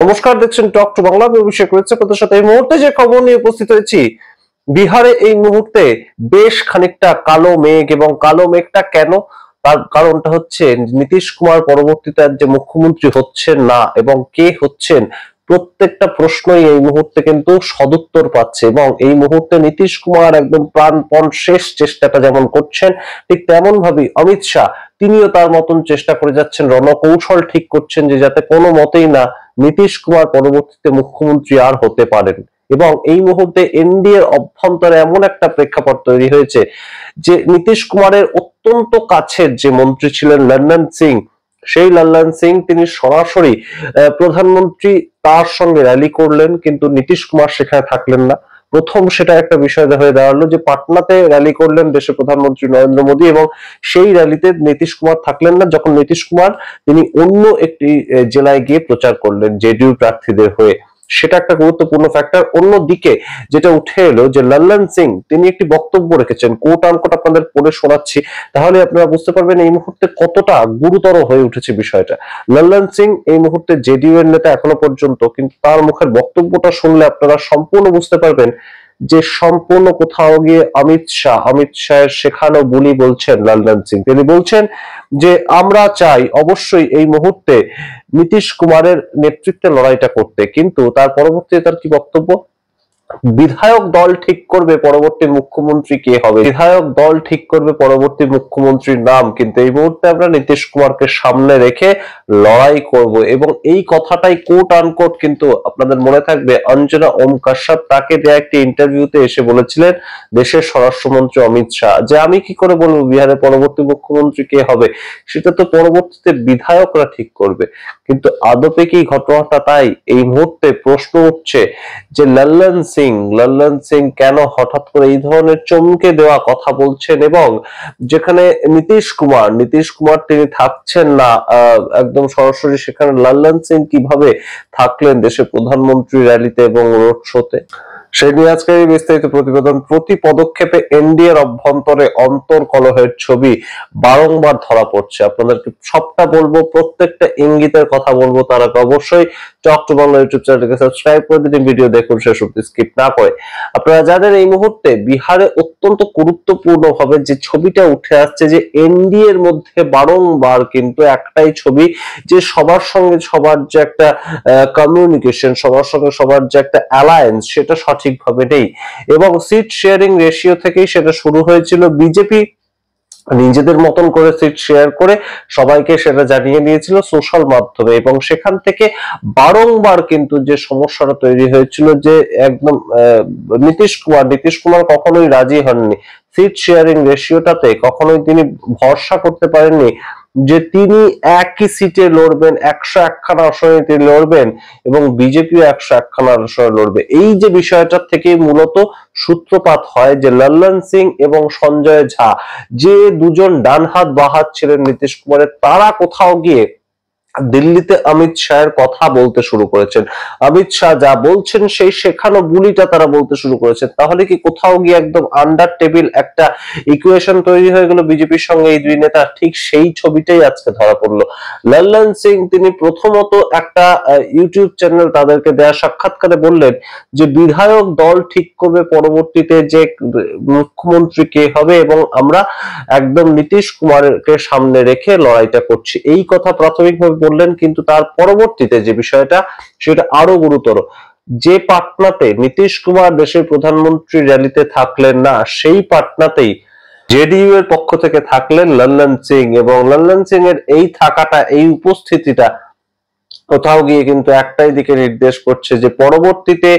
নমস্কার, দেখছেন talk to Bangla. আমি অভিষেক রয়েছে আপনাদের সাথে। এই মুহূর্তে যে খবর নিয়ে উপস্থিত হয়েছি, বিহারে এই মুহূর্তে বেশ খানিকটা কালো মেঘ। এবং কালো মেঘটা কেন, তার কারণটা হচ্ছে নীতিশ কুমার পরবর্তীতে যে মুখ্যমন্ত্রী হচ্ছেন না এবং কে হচ্ছেন, প্রত্যেকটা প্রশ্নই এই মুহূর্তে কিন্তু সদুত্তর পাচ্ছে। এবং এই মুহূর্তে নীতিশ কুমার একদম প্রাণপণ শেষ চেষ্টাটা যেমন করছেন, ঠিক তেমন ভাবেই অমিত শাহ তিনিও তার মতন চেষ্টা করে যাচ্ছেন, রণকৌশল ঠিক করছেন যে যাতে কোনো মতেই না নীতিশ কুমার পরবর্তীতে মুখ্যমন্ত্রী আর হতে পারেন। এবং এই মুহূর্তে এনডিএর অভ্যন্তরে এমন একটা প্রেক্ষাপট তৈরি হয়েছে যে নীতিশ কুমারের অত্যন্ত কাছের যে মন্ত্রী ছিলেন লল্লন সিং, সেই লল্লন সিং তিনি সরাসরি প্রধানমন্ত্রী তার সঙ্গে র্যালি করলেন, কিন্তু নীতিশ কুমার সেখানে থাকলেন না। প্রথম সেটা একটা বিষয় হয়ে দাঁড়ালো যে পাটনাতে র্যালি করলেন দেশের প্রধানমন্ত্রী নরেন্দ্র মোদী, এবং সেই র্যালিতে নীতিশ কুমার থাকলেন না। যখন নীতিশ কুমার তিনি অন্য একটি জেলায় গিয়ে প্রচার করলেন জেডিইউ প্রার্থীদের হয়ে, সেটা একটা গুরুত্বপূর্ণ ফ্যাক্টর। অন্যদিকে যেটা উঠে এলো যে লল্লন সিং তিনি একটি বক্তব্য রেখেছেন, কোট আনকোট আপনাদের পড়ে শোনাচ্ছি, তাহলে আপনারা বুঝতে পারবেন এই মুহূর্তে কতটা গুরুতর হয়ে উঠেছে বিষয়টা। লল্লন সিং এই মুহূর্তে জেডিইউ এর নেতা এখনো পর্যন্ত, কিন্তু তার মুখের বক্তব্যটা শুনলে আপনারা সম্পূর্ণ বুঝতে পারবেন যে সম্পূর্ণ কোথাও গিয়ে অমিত শাহের শেখানো বুলি বলছেন লল্লন সিং। তিনি বলছেন যে আমরা চাই অবশ্যই এই মুহূর্তে নীতিশ কুমারের নেতৃত্বে লড়াইটা করতে, কিন্তু তার পরবর্তীতে তার কি বক্তব্য, বিধায়ক দল ঠিক করবে পরবর্তী মুখ্যমন্ত্রী কে হবে, বিধায়ক দল ঠিক করবে পরবর্তী মুখ্যমন্ত্রীর নাম, কিন্তু এই মুহূর্তে আমরা নীতিশ কুমারকে সামনে রেখে লড়াই করব। এবং এই কথাটাই কোট আনকোট কিন্তু আপনাদের মনে থাকবে অঞ্জনা ওম কাশ্যপ তাকে দেয়া একটি ইন্টারভিউতে এসে বলেছিলেন দেশের স্বরাষ্ট্রমন্ত্রী অমিত শাহ, যে আমি কি করে বলবো বিহারের পরবর্তী মুখ্যমন্ত্রী কে হবে, সেটা তো পরবর্তীতে বিধায়করা ঠিক করবে। কিন্তু আদপে কি ঘটনাটা তাই? এই মুহূর্তে প্রশ্ন উঠছে যে লল্লন সিং কেন হঠাৎ করে এই ধরনের চমকে দেওয়া কথা বলছেন, এবং যেখানে নীতিশ কুমার তিনি থাকছেন না একদম সরাসরি, সেখানে লল্লন সিং কিভাবে থাকলেন দেশের প্রধানমন্ত্রী র্যালিতে এবং রোড শোতে, সেই নিয়ে আজকে এই বিস্তারিত প্রতিবেদন। প্রতি পদক্ষেপে এনডিএর অভ্যন্তরে অন্তর্কলহের ছবি বারংবার ধরা পড়ছে। আপনাদেরকে সবটা বলবো, প্রত্যেকটা ইঙ্গিতের কথা বলবো। তার আগে অবশ্যই টক টু বাংলা ইউটিউব চ্যানেলকে সাবস্ক্রাইব করে দিন, ভিডিও দেখুন শেষ অবধি স্কিপ না করে। আপনারা জানেন এই মুহূর্তে বিহারে অত্যন্ত গুরুত্বপূর্ণ ভাবে যে ছবিটা উঠে আসছে, যে এনডিএ এর মধ্যে বারংবার কিন্তু একটাই ছবি, যে সবার সঙ্গে সবার যে একটা কমিউনিকেশন, সবার সঙ্গে সবার যে একটা অ্যালায়েন্স, সেটা সঠিকভাবে নেই। এবং সিট শেয়ারিং রেশিও থেকেই সেটা শুরু হয়েছিল। বিজেপি নিজেদের মতন করে সিট শেয়ার করে সবাইকে সেটা জানিয়ে দিয়েছিল সোশ্যাল মাধ্যমে, এবং সেখান থেকে বারংবার কিন্তু যে সমস্যাটা তৈরি হয়েছিল যে একদম নীতিশ কুমার কখনোই রাজি হননি সিট শেয়ারিং রেশিওটাতে, কখনোই তিনি ভরসা করতে পারেননি যে তিনি একই সিটে লড়বেন, 101খানা আসনে তিনি লড়বেন এবং বিজেপিও 101খানা আসনে লড়বে। এই যে বিষয়টা থেকে মূলত সূত্রপাত হয় যে লল্লন সিং এবং সঞ্জয় ঝা, যে দুজন ডান হাত বাঁ হাত ছিলেন নীতিশ কুমারের, তারা কোথাও গিয়ে দিল্লিতে অমিত শাহের কথা বলতে শুরু করেছেন। অমিত শাহ যা বলছেন সেই শেখানো বুলিটা তারা বলতে শুরু করেছেন। তাহলে কি কোথাও গিয়ে একদম আন্ডার টেবিল একটা ইকুয়েশন তৈরি হয়ে গেল বিজেপির সঙ্গে এই দুই নেতা? ঠিক সেই ছবিটাই আজকে ধরা পড়লো। লল্লন সিং তিনি প্রথমত একটা ইউটিউব চ্যানেল তাদেরকে দেয়া সাক্ষাৎকারে বললেন যে বিধায়ক দল ঠিক করবে পরবর্তীতে যে মুখ্যমন্ত্রী কে হবে, এবং আমরা একদম নীতিশ কুমারকে সামনে রেখে লড়াইটা করছি, এই কথা প্রাথমিকভাবে বললেন। কিন্তু তার পরবর্তীতে যে বিষয়টা সেটা আরো গুরুতর, যে পাটনাতে নীতিশ কুমার দেশের প্রধানমন্ত্রী র্যালিতে থাকলেন না, সেই পাটনাতেই জেডিইউ এর পক্ষ থেকে থাকলেন লল্লন সিং। এবং লল্লন সিং এর এই থাকাটা, এই উপস্থিতিটা কোথাও গিয়ে কিন্তু একটাই দিকে নির্দেশ করছে যে পরবর্তীতে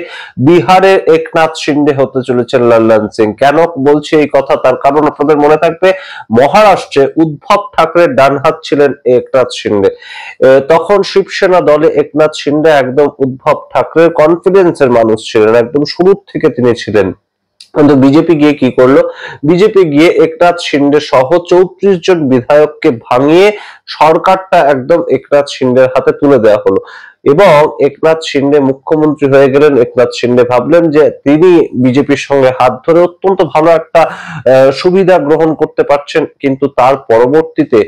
বিহারের একনাথ শিন্ডে হতে চলেছেন লল্লন সিং। কেন বলছি এই কথা, তার কারণ আপনাদের মনে থাকবে মহারাষ্ট্রে উদ্ধব ঠাকরের ডান হাত ছিলেন একনাথ শিন্ডে। তখন শিবসেনা দলে একনাথ শিন্ডে একদম উদ্ধব ঠাকরের কনফিডেন্সের মানুষ ছিলেন, একদম শুরু থেকে তিনি ছিলেন। কিন্তু বিজেপি গিয়ে কি করলো, বিজেপি গিয়ে একনাথ শিন্ডে সহ 34 জন বিধায়ককে ভাঙিয়ে সরকারটা একদম একনাথ শিন্ডের হাতে তুলে দেওয়া হলো, এবং একনাথ শিন্ডে মুখ্যমন্ত্রী হয়ে গেলেন। একনাথ শিন্ডে ভাবলেন যে তিনি বিজেপির সঙ্গে হাত ধরে অত্যন্ত ভালো একটা সুবিধা গ্রহণ করতে পারছেন, কিন্তু তার পরবর্তীতে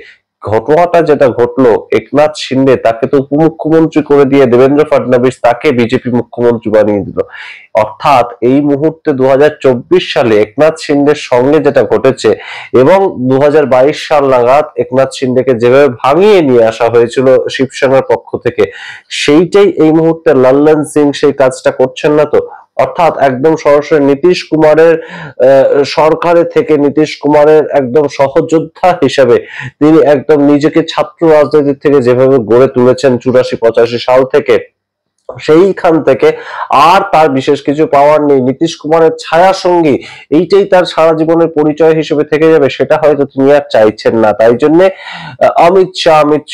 ঘটনাটা যেটা ঘটলো, একনাথ শিন্ডে তাকে তো উপমুখ্যমন্ত্রী করে দিয়ে দেবেন্দ্র ফাডনবিস তাকে বিজেপি মুখ্যমন্ত্রী বানিয়ে দিল। অর্থাৎ এই মুহূর্তে 2024 সালে একনাথ শিন্ডের সঙ্গে যেটা ঘটেছে এবং 2022 সাল নাগাদ একনাথ শিন্ডেকে যেভাবে ভাঙিয়ে নিয়ে আসা হয়েছিল শিবসেনার পক্ষ থেকে, সেইটাই এই মুহূর্তে লল্লন সিং সেই কাজটা করছেন না তো? অর্থাৎ একদম সরাসরি নীতিশ কুমারের সরকারে থেকে নীতিশ কুমারের একদম সহযোদ্ধা হিসেবে তিনি একদম নিজেকে ছাত্র রাজনীতি থেকে যেভাবে গড়ে তুলেছেন 84-85 সাল থেকে, সেইখান থেকে আর তার বিশেষ কিছু পাওয়ার নেই। নীতিশ কুমারের ছায়া সঙ্গী এইটাই তার সারা জীবনের পরিচয় হিসেবে থেকে যাবে, সেটা হয়তো তিনি আর চাইছেন না। তাই জন্য অমিত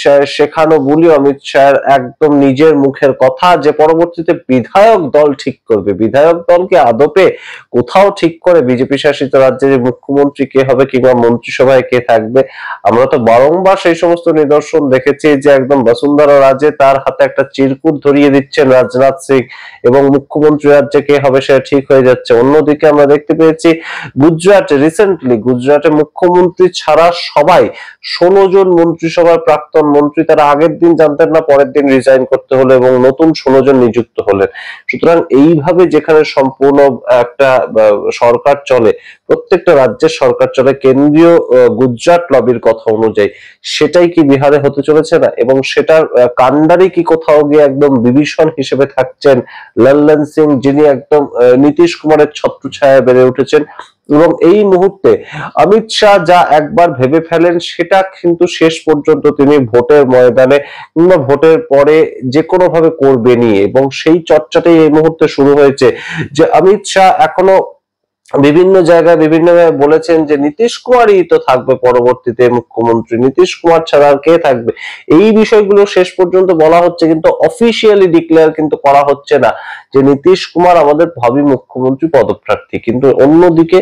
শাহ শেখানো বলি অমিত শাহের একদম নিজের মুখের কথা যে পরবর্তীতে বিধায়ক দল ঠিক করবে। বিধায়ক দলকে আদপে কোথাও ঠিক করে বিজেপি শাসিত রাজ্যের মুখ্যমন্ত্রী কে হবে কিংবা মন্ত্রিসভায় কে থাকবে? আমরা তো বারংবার সেই সমস্ত নিদর্শন দেখেছি যে একদম বসুন্ধরা রাজে তার হাতে একটা চিরকুট ধরিয়ে দিচ্ছেন রাজনাথ সিং এবং মুখ্যমন্ত্রী রাজ্যে কে হবে সেটা ঠিক হয়ে যাচ্ছে। অন্যদিকে আমরা দেখতে পেয়েছি গুজরাটে মুখ্যমন্ত্রী ছাড়া সবাই 16 জন মন্ত্রিসভার প্রাক্তন মন্ত্রী তারা আগের দিন জানতেন না, পরের দিন রিজাইন করতে হলো এবং নতুন 16 জন নিযুক্ত হলেন। সুতরাং এইভাবে যেখানে সম্পূর্ণ একটা সরকার চলে, প্রত্যেকটা রাজ্যের সরকার চলে কেন্দ্রীয় গুজরাট লবির কথা অনুযায়ী, সেটাই কি বিহারে হতে চলেছে না? এবং সেটার কাণ্ডারি কি কোথাও গিয়ে একদম বিভীষণ হিসেবে থাকছেন লল্লন সিং, যিনি একদম নীতিশ কুমারের ছত্রছায়ায় বেড়ে উঠেছেন। এবং এই মুহূর্তে অমিত শাহ যা একবার ভেবে ফেলেন সেটা কিন্তু শেষ পর্যন্ত তিনি ভোটের ময়দানে কিংবা ভোটের পরে যে কোনো ভাবে করবেনই, এবং সেই চর্চাটাই এই মুহূর্তে শুরু হয়েছে যে অমিত শাহ এখনো বিভিন্ন জায়গায় বিভিন্নভাবে বলেছেন যে নীতিশ কুমারই তো থাকবে পরবর্তীতে মুখ্যমন্ত্রী, নীতিশ কুমার ছাড়া আর কে থাকবে। এই বিষয়গুলো শেষ পর্যন্ত বলা হচ্ছে কিন্তু অফিসিয়ালি ডিক্লেয়ার কিন্তু করা হচ্ছে না যে নীতিশ কুমার আমাদের ভাবি মুখ্যমন্ত্রী পদপ্রার্থী। কিন্তু অন্যদিকে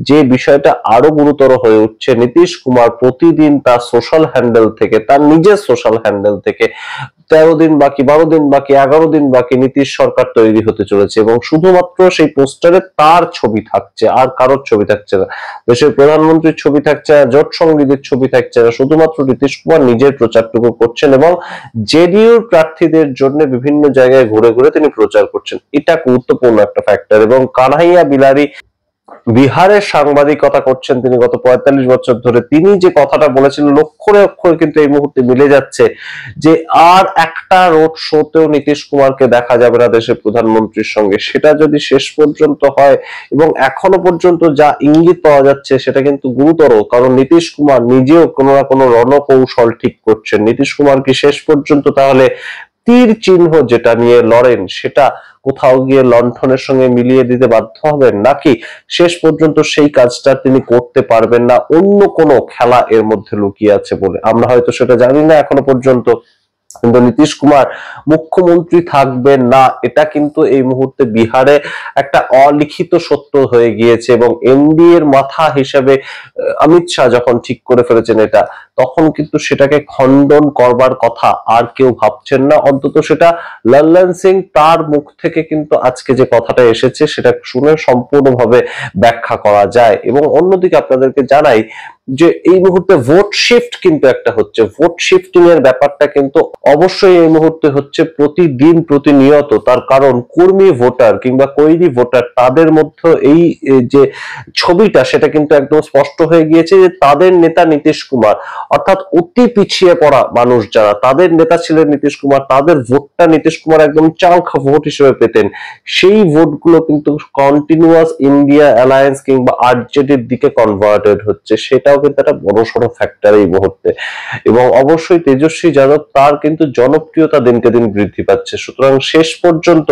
যে বিষয়টা আরো গুরুতর হয়ে উঠছে, নীতিশ কুমার প্রতিদিন তার সোশ্যাল হ্যান্ডেল থেকে, তার নিজের সোশ্যাল হ্যান্ডেল থেকে 13 দিন বাকি, 12 দিন বাকি, 11 দিন বাকি নীতিশ সরকার তৈরি হতে চলেছে এবং শুধুমাত্র সেই পোস্টারে তার ছবি থাকছে, আর কারোর ছবি থাকছে না, দেশের প্রধানমন্ত্রীর ছবি থাকছে না, জোট সঙ্গীদের ছবি থাকছে না, শুধুমাত্র নীতিশ কুমার নিজের প্রচারটুকু করছেন এবং জেডিইউর প্রার্থীদের জন্য বিভিন্ন জায়গায় ঘুরে ঘুরে তিনি প্রচার করছেন। এটা গুরুত্বপূর্ণ একটা ফ্যাক্টর। এবং কানহাইয়া বিলারি বিহারের সাংবাদিকতা করছেন তিনি গত 45 বছর ধরে, তিনি যে কথাটা বলেছিলেন অক্ষরে অক্ষরে কিন্তু এই মুহূর্তে মিলে যাচ্ছে যে আর একটা রোড শোতেও নীতিশ কুমারকে দেখা যাবে না দেশের প্রধানমন্ত্রীর সঙ্গে। সেটা যদি শেষ পর্যন্ত হয়, এবং এখনো পর্যন্ত যা ইঙ্গিত পাওয়া যাচ্ছে সেটা কিন্তু গুরুতর, কারণ নীতিশ কুমার নিজেও কোনো না কোনো রণকৌশল ঠিক করছেন। নীতিশ কুমার কি শেষ পর্যন্ত তাহলে তীর চিহ্ন যেটা নিয়ে লড়েন সেটা কোথাও গিয়ে লণ্ঠনের সঙ্গে মিলিয়ে দিতে বাধ্য হবেন, নাকি শেষ পর্যন্ত সেই কাজটা তিনি করতে পারবেন না? অন্য কোনো খেলা এর মধ্যে লুকিয়ে আছে বলে আমরা হয়তো সেটা জানি না এখনো পর্যন্ত, কিন্তু নীতিশ কুমার মুখ্যমন্ত্রী থাকবেন না এটা কিন্তু এই মুহূর্তে বিহারে একটা অলিখিত সত্য হয়ে গিয়েছে। এবং এনডিএ এর মাথা হিসেবে অমিত শাহ যখন ঠিক করে ফেলেছেন এটা, তখন কিন্তু সেটাকে খণ্ডন করবার কথা আর কেউ ভাবছেন না, অন্তত সেটা লল্লন সিং তার মুখ থেকে কিন্তু আজকে যে কথাটা এসেছে সেটা শুনে সম্পূর্ণভাবে ব্যাখ্যা করা যায়। এবং অন্যদিকে আপনাদেরকে জানাই যে এই মুহূর্তে ভোট শিফট কিন্তু একটা হচ্ছে, ভোট শিফটিং এর ব্যাপারটা কিন্তু অবশ্যই এই মুহূর্তে হচ্ছে প্রতিদিন প্রতিনিয়ত। তার কারণ কর্মী ভোটার কিংবা কৈরি ভোটার তাদের মধ্যে এই যে ছবিটা সেটা কিন্তু একদম স্পষ্ট হয়ে গিয়েছে যে তাদের নেতা নীতিশ কুমার, অর্থাৎ অতি পিছিয়ে পড়া মানুষ যারা, তাদের নেতা ছিলেন নীতিশ কুমার, তাদের ভোটটা নীতিশ কুমার একদম চাঙ্ক ভোট হিসেবে পেতেন। সেই ভোটগুলো কিন্তু কন্টিনিউয়াস ইন্ডিয়া অ্যালায়েন্স কিংবা আরজেডির দিকে কনভার্টেড হচ্ছে, সেটাও কিন্তু একটা বড়সড় ফ্যাক্টর এই মুহূর্তে। এবং অবশ্যই তেজস্বী যাদব তার কিন্তু জনপ্রিয়তা দিনকে দিন বৃদ্ধি পাচ্ছে। সুতরাং শেষ পর্যন্ত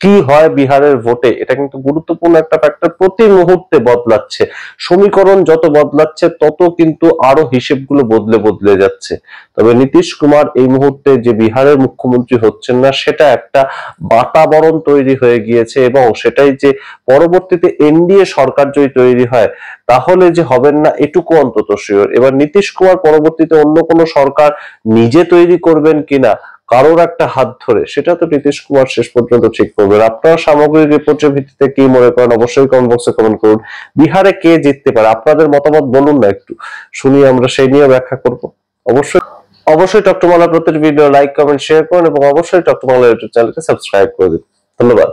কি হয় বিহারের ভোটে এটা কিন্তু গুরুত্বপূর্ণ একটা ফ্যাক্টর, প্রতি মুহূর্তে বদলাচ্ছে, সমীকরণ যত বদলাচ্ছে তত কিন্তু আরো হিসেবগুলো বদলে বদলে যাচ্ছে। তবে নীতিশ কুমার এই মুহূর্তে যে বিহারের মুখ্যমন্ত্রী হচ্ছেন না সেটা একটা বাতাবরণ তৈরি হয়ে গিয়েছে, এবং সেটাই যে পরবর্তীতে এনডিএ সরকার যদি তৈরি হয় তাহলে যে হবেন না এটুকু অন্তত শিওর। এবার নীতিশ কুমার পরবর্তীতে অন্য কোনো সরকার নিজে তৈরি করবেন কিনা কারোর একটা হাত ধরে, সেটা তো নীতিশ কুমার শেষ পর্যন্ত ঠিক করবেন। আপনারা সামগ্রিক রিপোর্টের ভিত্তিতে কি মনে করেন অবশ্যই কমেন্ট বক্সে কমেন্ট করুন। বিহারে কে জিততে পারে আপনাদের মতামত বলুন না একটু, শুনি, আমরা সেই নিয়ে ব্যাখ্যা করব। অবশ্যই অবশ্যই টক টু বাংলা প্রতিটি ভিডিও লাইক কমেন্ট শেয়ার করুন এবং অবশ্যই টক টু বাংলা ইউটিউব চ্যানেলকে সাবস্ক্রাইব করে দিন। ধন্যবাদ।